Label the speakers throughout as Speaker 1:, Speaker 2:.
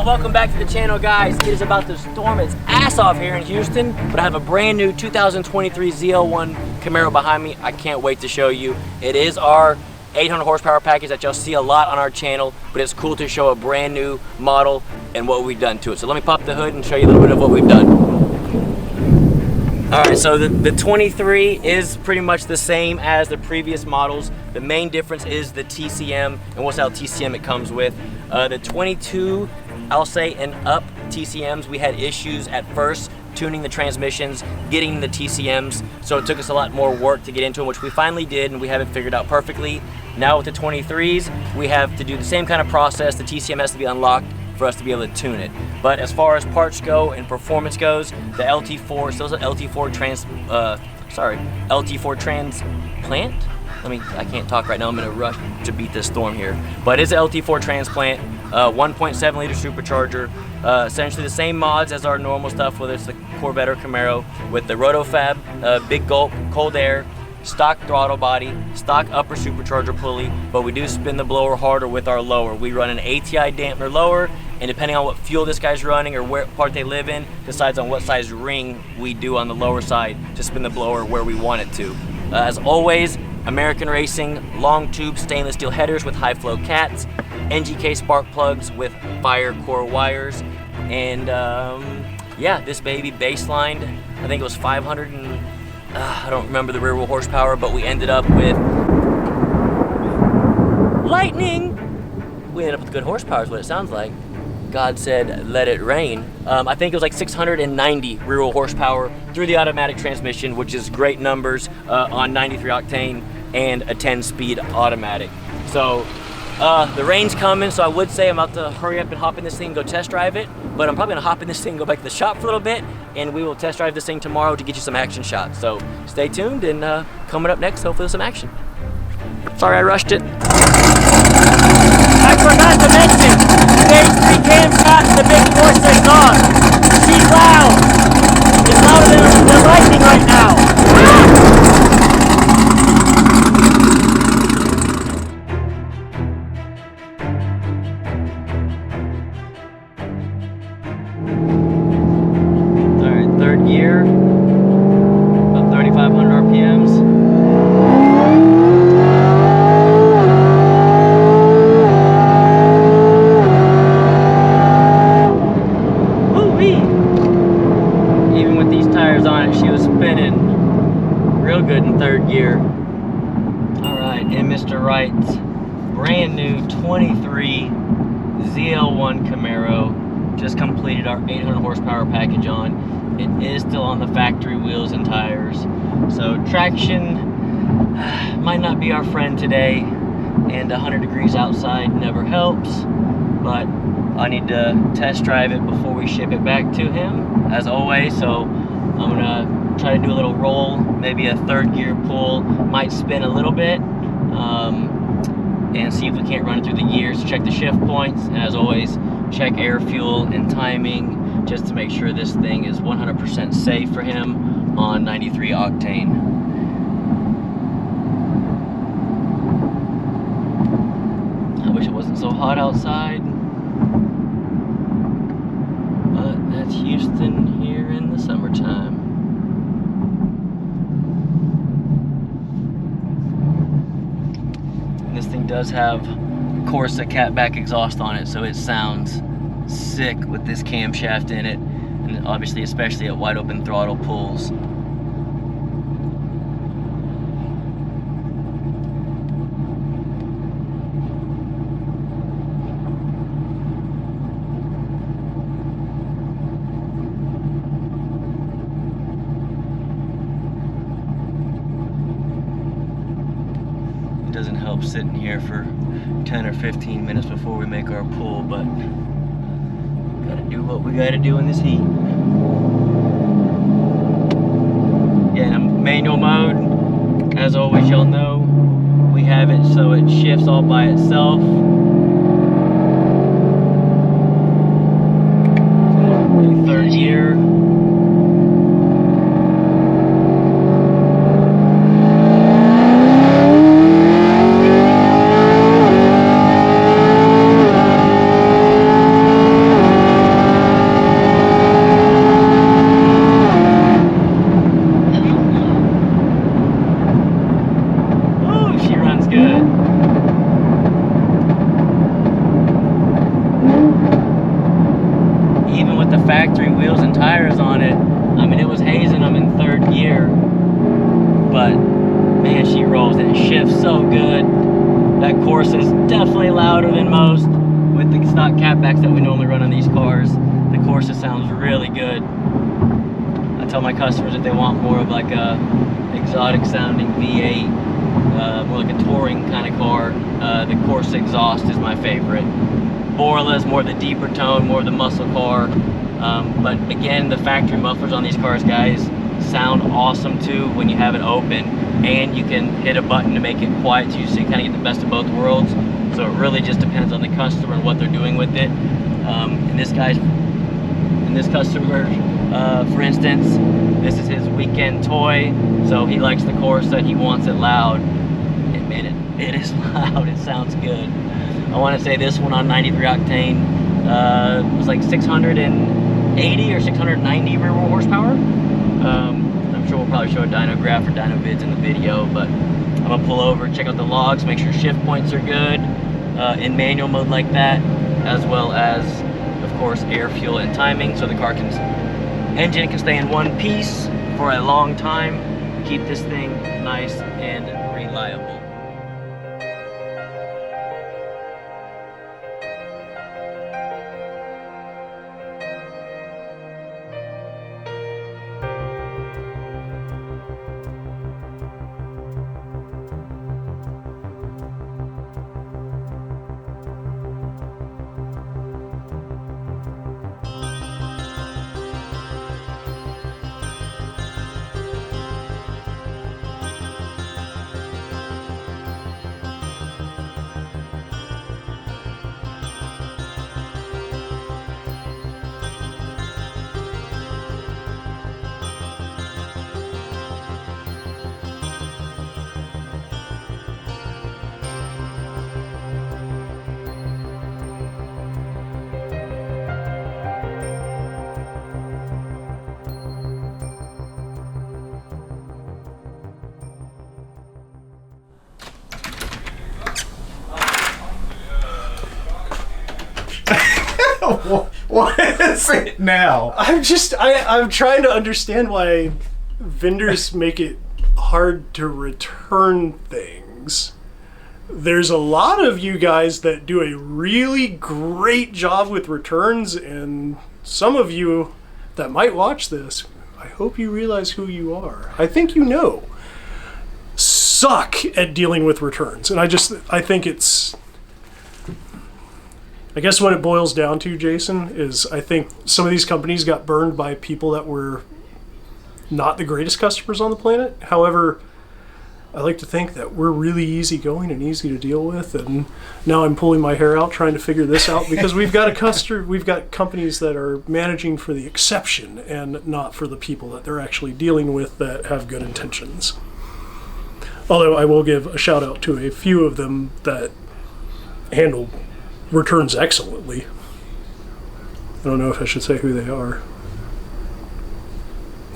Speaker 1: welcome back to the channel, guys. It is about to storm its ass off here in Houston, but I have a brand new 2023 ZL1 Camaro behind me. I can't wait to show you. It is our 800 horsepower package that y'all see a lot on our channel, but it's cool to show a brand new model and what we've done to it. So let me pop the hood and show you a little bit of what we've done. All right, so the 23 is pretty much the same as the previous models. The main difference is the TCM and what style TCM it comes with. The 22, I'll say, and up TCMs, we had issues at first tuning the transmissions, getting the TCMs, so it took us a lot more work to get into them, which we finally did, and we have it figured out perfectly. Now with the 23s, we have to do the same kind of process. The TCM has to be unlocked for us to be able to tune it. But as far as parts go and performance goes, the LT4, still an LT4 transplant? I can't talk right now, I'm in a rush to beat this storm here. But it's an LT4 transplant, 1.7 liter supercharger, essentially the same mods as our normal stuff, whether it's the Corvette or Camaro, with the RotoFab, big gulp, cold air, stock throttle body, stock upper supercharger pulley, but we do spin the blower harder with our lower. We run an ATI dampener lower, and depending on what fuel this guy's running or where part they live in, decides on what size ring we do on the lower side to spin the blower where we want it to. As always, American Racing long tube stainless steel headers with high flow cats, NGK spark plugs with fire core wires, and yeah, this baby baselined, I think it was 500 and I don't remember the rear wheel horsepower, but we ended up with lightning. We ended up with good horsepower is what it sounds like. God said, let it rain. I think it was like 690 rear wheel horsepower through the automatic transmission, which is great numbers on 93 octane and a 10-speed automatic. So the rain's coming, so I would say I'm about to hurry up and hop in this thing and go test drive it, but I'm probably gonna hop in this thing and go back to the shop for a little bit, and we will test drive this thing tomorrow to get you some action shots. So stay tuned, and coming up next, hopefully some action. Sorry I rushed it. I forgot to mention, today's 3 camshots, the big force exhaust. She's loud. It's louder than the lightning right now. All right, third gear, about 3,500 RPMs. Good in third gear. All right, and Mr. Wright's brand new 23 ZL1 Camaro just completed our 800 horsepower package on. It is still on the factory wheels and tires, so traction might not be our friend today, and 100 degrees outside never helps, but I need to test drive it before we ship it back to him, as always. So I'm gonna try to do a little roll, maybe a third gear pull, might spin a little bit, and see if we can't run it through the gears, check the shift points, and as always, check air, fuel, and timing, just to make sure this thing is 100% safe for him on 93 octane. I wish it wasn't so hot outside, but that's Houston here in the summertime. This thing does have Corsa catback exhaust on it, so it sounds sick with this camshaft in it, and obviously especially at wide open throttle pulls. It doesn't help sitting here for 10 or 15 minutes before we make our pull, but gotta do what we gotta do in this heat. Yeah, in manual mode, as always, y'all know, we have it so it shifts all by itself. Third gear. pedals and it shifts so good. That course is definitely louder than most. With the stock catbacks that we normally run on these cars, the Corsa sounds really good. I tell my customers if they want more of like a exotic sounding V8, more like a touring kind of car, the Corsa exhaust is my favorite. Borla is more the deeper tone, more of the muscle car. But again, the factory mufflers on these cars, guys, sound awesome too when you have it open, and you can hit a button to make it quiet too, so you kind of get the best of both worlds. So it really just depends on the customer and what they're doing with it. In this customer, for instance, this is his weekend toy, so he likes the Corsa, he wants it loud. It is loud, it sounds good. I want to say this one on 93 octane was like 680 or 690 rear wheel horsepower. I'm sure we'll probably show a dyno graph or dyno vids in the video, but I'm gonna pull over, check out the logs, make sure shift points are good in manual mode like that, as well as, of course, air, fuel, and timing, so the engine can stay in one piece for a long time. Keep this thing nice and reliable.
Speaker 2: What is it now?
Speaker 3: I'm trying to understand why vendors make it hard to return things. There's a lot of you guys that do a really great job with returns, and some of you that might watch this, I hope you realize who you are. I think you know. Suck at dealing with returns. And I think it's... I guess what it boils down to, Jason, is I think some of these companies got burned by people that were not the greatest customers on the planet. However, I like to think that we're really easygoing and easy to deal with, and now I'm pulling my hair out trying to figure this out because we've got companies that are managing for the exception and not for the people that they're actually dealing with that have good intentions. Although I will give a shout out to a few of them that handle returns excellently. I don't know if I should say who they are.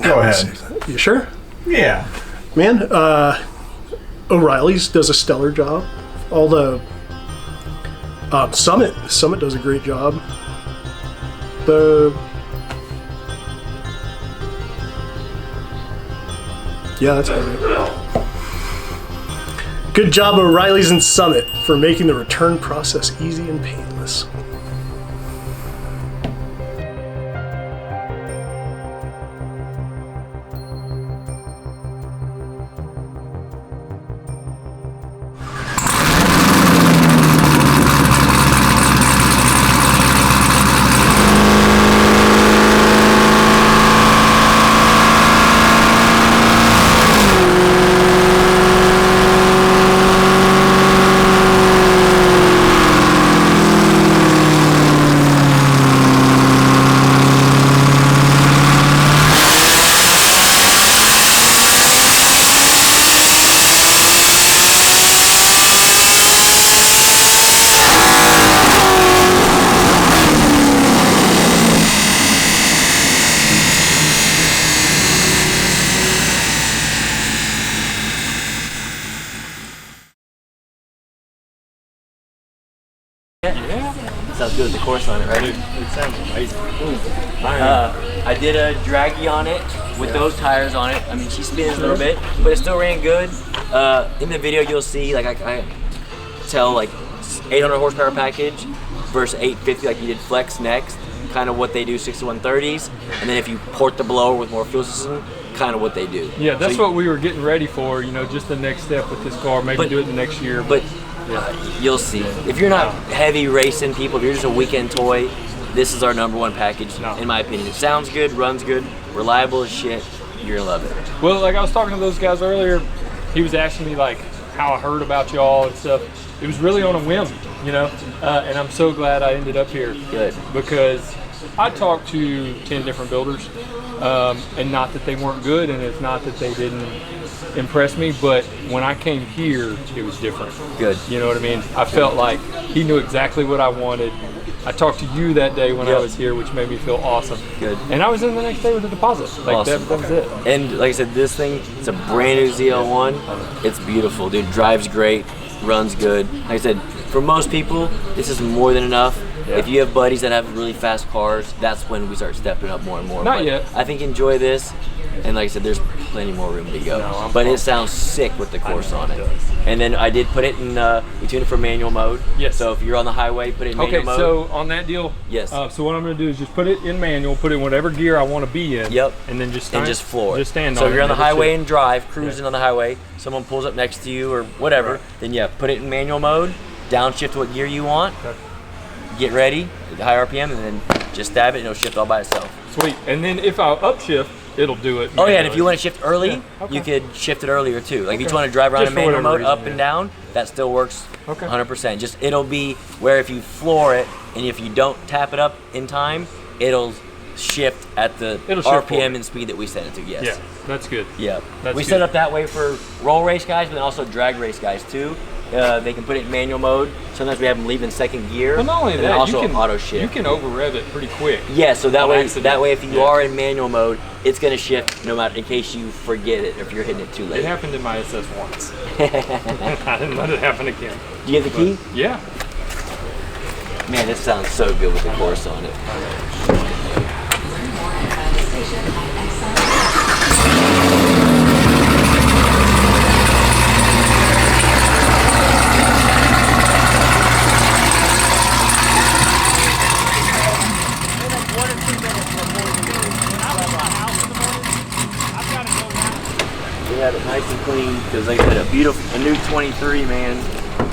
Speaker 2: Go ahead.
Speaker 3: You sure?
Speaker 2: Yeah.
Speaker 3: Man, O'Reilly's does a stellar job. All the Summit does a great job. That's right. Good job, O'Reilly's and Summit, for making the return process easy and painless.
Speaker 1: Sounds good with the course on it, right?
Speaker 2: It sounds amazing.
Speaker 1: I did a draggy on it with those tires on it. I mean, she spins a little bit, but it still ran good. In the video, you'll see like I tell like 800 horsepower package versus 850 like you did flex next, kind of what they do 6130s, and then if you port the blower with more fuel system, kind of what they do.
Speaker 4: Yeah, that's
Speaker 1: so
Speaker 4: what we were getting ready for, you know, just the next step with this car, maybe do it the next year.
Speaker 1: But you'll see. If you're not heavy racing people, if you're just a weekend toy, this is our #1 package, in my opinion. It sounds good, runs good, reliable as shit. You're gonna love it.
Speaker 4: Well, like I was talking to those guys earlier, he was asking me like how I heard about y'all and stuff. It was really on a whim, you know, and I'm so glad I ended up here.
Speaker 1: Good.
Speaker 4: Because I talked to 10 different builders, and not that they weren't good, and it's not that they didn't impress me, but when I came here, it was different.
Speaker 1: Good.
Speaker 4: You know what I mean? I felt like he knew exactly what I wanted. I talked to you that day when I was here, which made me feel awesome.
Speaker 1: Good.
Speaker 4: And I was in the next day with a deposit. Like
Speaker 1: Awesome.
Speaker 4: that was it.
Speaker 1: And like I said, this thing, it's a brand new ZL1. It's beautiful, dude. Drives great, runs good. Like I said, for most people, this is more than enough.
Speaker 4: Yeah.
Speaker 1: If you have buddies that have really fast cars, that's when we start stepping up more and more.
Speaker 4: Not
Speaker 1: But
Speaker 4: yet.
Speaker 1: I think enjoy this. And like I said, there's plenty more room to go.
Speaker 4: No,
Speaker 1: but it sounds sick with the course on it. And then I did put it in, we tuned it for manual mode.
Speaker 4: Yes.
Speaker 1: So if you're on the highway, put it in manual mode.
Speaker 4: So on that deal,
Speaker 1: Yes.
Speaker 4: so what I'm going to do is just put it in manual, put it in whatever gear I want to be in.
Speaker 1: Yep.
Speaker 4: And then just
Speaker 1: And just floor it.
Speaker 4: Just stand
Speaker 1: so
Speaker 4: on it.
Speaker 1: if you're on the
Speaker 4: and let it
Speaker 1: highway
Speaker 4: sit.
Speaker 1: and drive, cruising on the highway, someone pulls up next to you or whatever, then yeah, put it in manual mode, downshift what gear you want, get ready, the high RPM, and then just stab it and it'll shift all by itself.
Speaker 4: Sweet. And then if I upshift, it'll do it.
Speaker 1: Oh yeah, and if
Speaker 4: manually.
Speaker 1: you want to shift early,
Speaker 4: Yeah, okay.
Speaker 1: you could shift it earlier too. Like if you just want to drive around
Speaker 4: Just
Speaker 1: in
Speaker 4: for
Speaker 1: manual
Speaker 4: whatever
Speaker 1: mode, up
Speaker 4: reason,
Speaker 1: and
Speaker 4: yeah.
Speaker 1: down, that still works
Speaker 4: Okay.
Speaker 1: 100%. Just it'll be where if you floor it and if you don't tap it up in time, it'll shift at the
Speaker 4: It'll shift
Speaker 1: RPM
Speaker 4: forward.
Speaker 1: and speed that we set it to. Yes.
Speaker 4: Yeah, that's good.
Speaker 1: Yeah.
Speaker 4: That's
Speaker 1: We
Speaker 4: good.
Speaker 1: set up that way for roll race guys, but also drag race guys too. They can put it in manual mode. Sometimes we have them leave in second gear.
Speaker 4: But not only
Speaker 1: and
Speaker 4: that,
Speaker 1: then also
Speaker 4: you can
Speaker 1: auto shift.
Speaker 4: You can over rev it pretty quick.
Speaker 1: Yeah, so that
Speaker 4: on
Speaker 1: way,
Speaker 4: accident.
Speaker 1: if you
Speaker 4: Yeah.
Speaker 1: are in manual mode, it's gonna shift no matter in case you forget it or if you're hitting it too
Speaker 4: It
Speaker 1: late.
Speaker 4: happened in my SS once. I didn't let it happen again.
Speaker 1: Do you have the key?
Speaker 4: Yeah.
Speaker 1: Man, this sounds so good with the course on it. We had it nice and clean because, like I said, a new 23, man.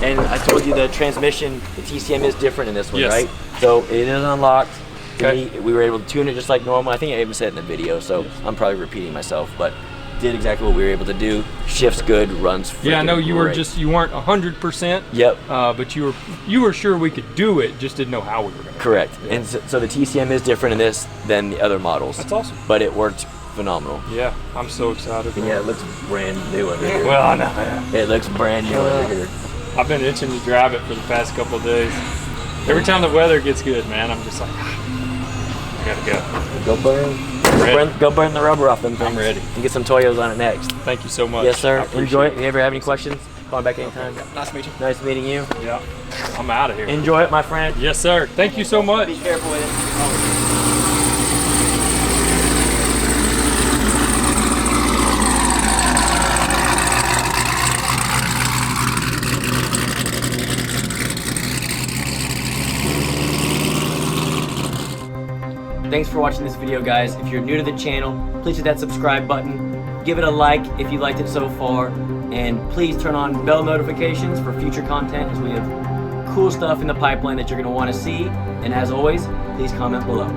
Speaker 1: And I told you the transmission, the TCM is different in this one,
Speaker 4: Yes.
Speaker 1: right? So it is unlocked.
Speaker 4: Okay.
Speaker 1: We were able to tune it just like normal. I think I even said it in the video, so I'm probably repeating myself, but did exactly what we were able to do. Shifts good, runs.
Speaker 4: Yeah, I know
Speaker 1: freaking
Speaker 4: you were
Speaker 1: great.
Speaker 4: you weren't 100%.
Speaker 1: Yep.
Speaker 4: But you were sure we could do it, just didn't know how we were going to.
Speaker 1: Correct. And so the TCM is different in this than the other models.
Speaker 4: That's awesome.
Speaker 1: But it worked phenomenal.
Speaker 4: Yeah, I'm so excited.
Speaker 1: And yeah, it looks brand new under here.
Speaker 4: Well, I know.
Speaker 1: It looks brand new under here.
Speaker 4: I've been itching to drive it for the past couple of days. Every time the weather gets good, man, I'm just like, I gotta go.
Speaker 1: Go burn the rubber off them things.
Speaker 4: I'm ready.
Speaker 1: And get some Toyos on it next.
Speaker 4: Thank you so much.
Speaker 1: Yes, sir.
Speaker 4: I appreciate
Speaker 1: Enjoy it. If you ever have any questions, call me back anytime.
Speaker 2: Nice to meet you.
Speaker 1: Nice meeting you.
Speaker 4: Yeah, I'm out of here.
Speaker 1: Enjoy it, my friend.
Speaker 4: Yes, sir. Thank you so much.
Speaker 1: Be careful with it. Thanks for watching this video, guys. If you're new to the channel, please hit that subscribe button. Give it a like if you liked it so far. And please turn on bell notifications for future content as we have cool stuff in the pipeline that you're going to want to see. And as always, please comment below.